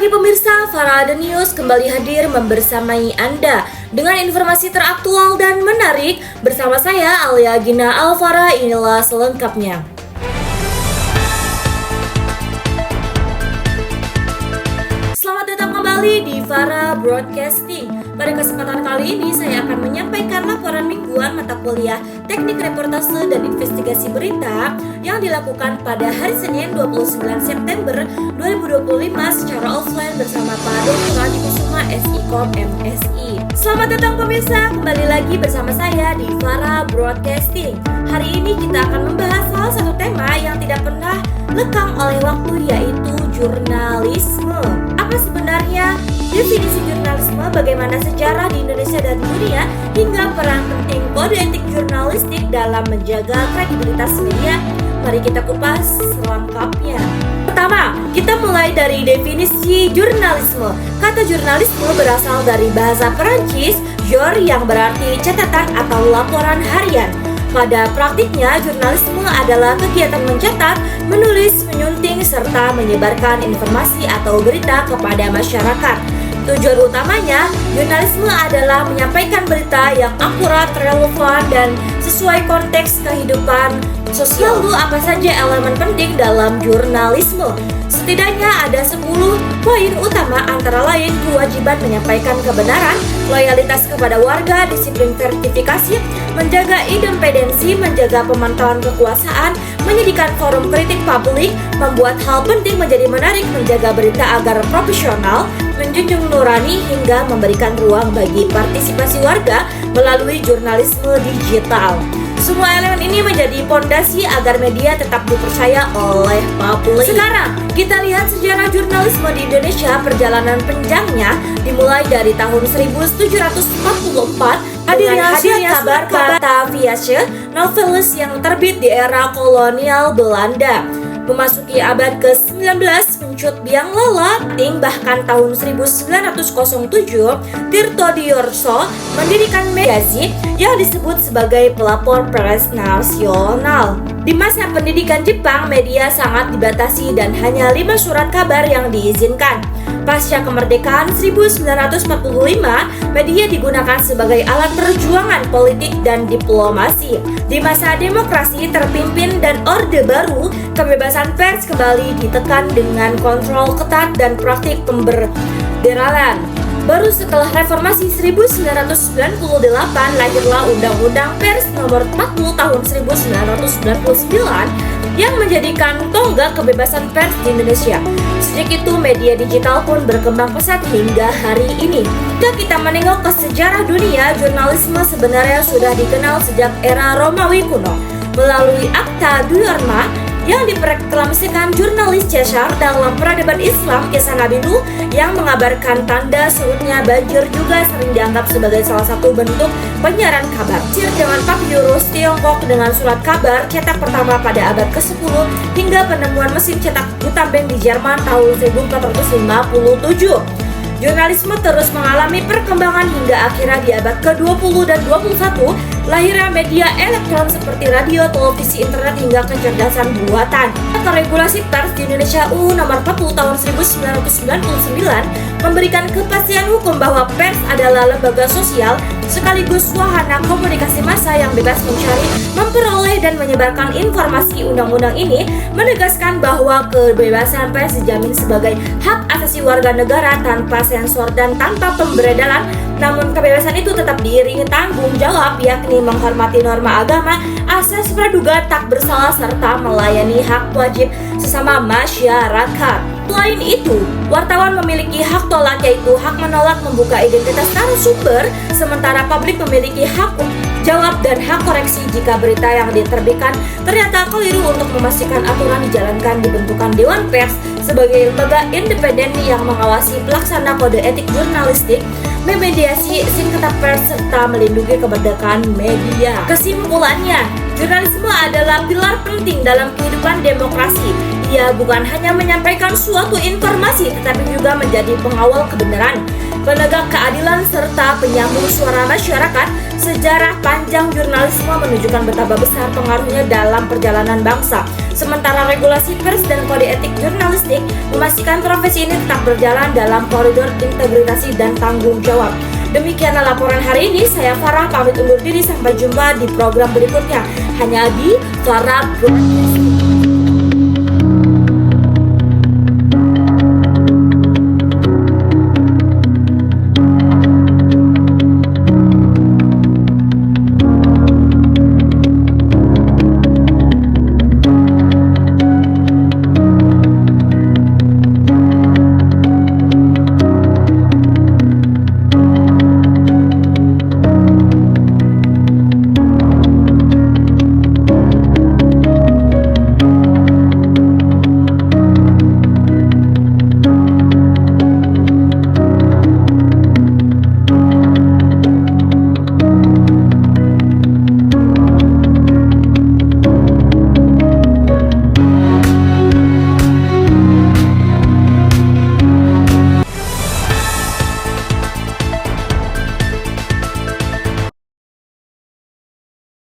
pagi pemirsa, Farah The News kembali hadir membersamai Anda dengan informasi teraktual dan menarik. Bersama saya Alia Gina Alvara, inilah selengkapnya. Selamat datang kembali di Farah Broadcasting. Pada kesempatan kali ini saya akan menyampaikan laporan mingguan mata kuliah Teknik Reportase dan Investigasi Berita yang dilakukan pada hari Senin 29 September 2025 secara offline bersama Pak Dr. Adi Kusuma SIKOM MSI. Selamat datang pemirsa, kembali lagi bersama saya di Farah Broadcasting. Hari ini kita akan membahas salah satu tema yang tidak pernah lekang oleh waktu, yaitu jurnalisme. Apa sebenarnya definisi jurnalisme, bagaimana sejarah di Indonesia dan dunia, hingga peran penting kode etik jurnalistik dalam menjaga kredibilitas media? Mari kita kupas selengkapnya. Pertama, kita mulai dari definisi jurnalisme. Kata jurnalisme berasal dari bahasa Perancis jour, yang berarti catatan atau laporan harian. Pada praktiknya, jurnalisme adalah kegiatan mencatat, menulis, menyunting, serta menyebarkan informasi atau berita kepada masyarakat. Tujuan utamanya, jurnalisme adalah menyampaikan berita yang akurat, relevan, dan sesuai konteks kehidupan sosial. Lalu apa saja elemen penting dalam jurnalisme? Setidaknya ada 10 poin utama, antara lain kewajiban menyampaikan kebenaran, loyalitas kepada warga, disiplin verifikasi, menjaga independensi, menjaga pemantauan kekuasaan, menyediakan forum kritik publik, membuat hal penting menjadi menarik, menjaga berita agar profesional, menjunjung nurani, hingga memberikan ruang bagi partisipasi warga melalui jurnalisme digital. Semua elemen ini menjadi pondasi agar media tetap dipercaya oleh publik. Sekarang, kita lihat sejarah jurnalisme di Indonesia. Perjalanan panjangnya dimulai dari tahun 1744 hadirnya kabar Batavia, novelis yang terbit di era kolonial Belanda. Memasuki abad ke-19, Cut Biang Lalating, bahkan tahun 1907, Tirto Diorso mendirikan Megazine yang disebut sebagai pelopor pers nasional. Di masa pendidikan Jepang, media sangat dibatasi dan hanya 5 surat kabar yang diizinkan. Pasca kemerdekaan 1945, media digunakan sebagai alat perjuangan politik dan diplomasi. Di masa demokrasi terpimpin dan Orde Baru, kebebasan pers kembali ditekan dengan kontrol ketat dan praktik pemberdayaan. Baru setelah reformasi 1998, lahirlah Undang-Undang Pers Nomor 40 Tahun 1999 yang menjadikan tonggak kebebasan pers di Indonesia. Sejak itu, media digital pun berkembang pesat hingga hari ini. Jika kita menengok ke sejarah dunia, jurnalisme sebenarnya sudah dikenal sejak era Romawi kuno. Melalui Akta Diorma yang diproklamasikan jurnalis Caesar dalam peradaban Islam, kisah Nabi Nuh yang mengabarkan tanda surutnya banjir juga sering dianggap sebagai salah satu bentuk penyiaran kabar. Dengan papyrus Tiongkok dengan surat kabar cetak pertama pada abad ke-10 hingga penemuan mesin cetak Gutenberg di Jerman tahun 1457. Jurnalisme terus mengalami perkembangan hingga akhirnya di abad ke-20 dan 21 lahirnya media elektron seperti radio, televisi, internet, hingga kecerdasan buatan. Atau regulasi pers di Indonesia UU Nomor 40 Tahun 1999 memberikan kepastian hukum bahwa pers adalah lembaga sosial sekaligus wahana komunikasi massa yang bebas mencari, memperoleh, dan menyebarkan informasi. Undang-undang ini menegaskan bahwa kebebasan pers dijamin sebagai hak asasi warga negara tanpa sensor dan tanpa pemberedalan. Namun kebebasan itu tetap diiringi tanggung jawab, yakni menghormati norma agama, asas praduga tak bersalah, serta melayani hak wajib sesama masyarakat. Selain itu, wartawan memiliki hak tolak, yaitu hak menolak membuka identitas narasumber, sementara publik memiliki hak jawab dan hak koreksi jika berita yang diterbitkan ternyata keliru. Untuk memastikan aturan dijalankan, dibentukkan Dewan Pers sebagai lembaga independen yang mengawasi pelaksana kode etik jurnalistik, memediasi sengketa pers, serta melindungi kemerdekaan media. Kesimpulannya, jurnalisme adalah pilar penting dalam kehidupan demokrasi. Ia bukan hanya menyampaikan suatu informasi, tetapi juga menjadi pengawal kebenaran, penegak keadilan, serta penyambung suara masyarakat. Sejarah panjang jurnalisme menunjukkan betapa besar pengaruhnya dalam perjalanan bangsa. Sementara regulasi pers dan kode etik jurnalistik memastikan profesi ini tetap berjalan dalam koridor integritas dan tanggung jawab. Demikianlah laporan hari ini. Saya Farah pamit undur diri, sampai jumpa di program berikutnya hanya di Farah Broadcast.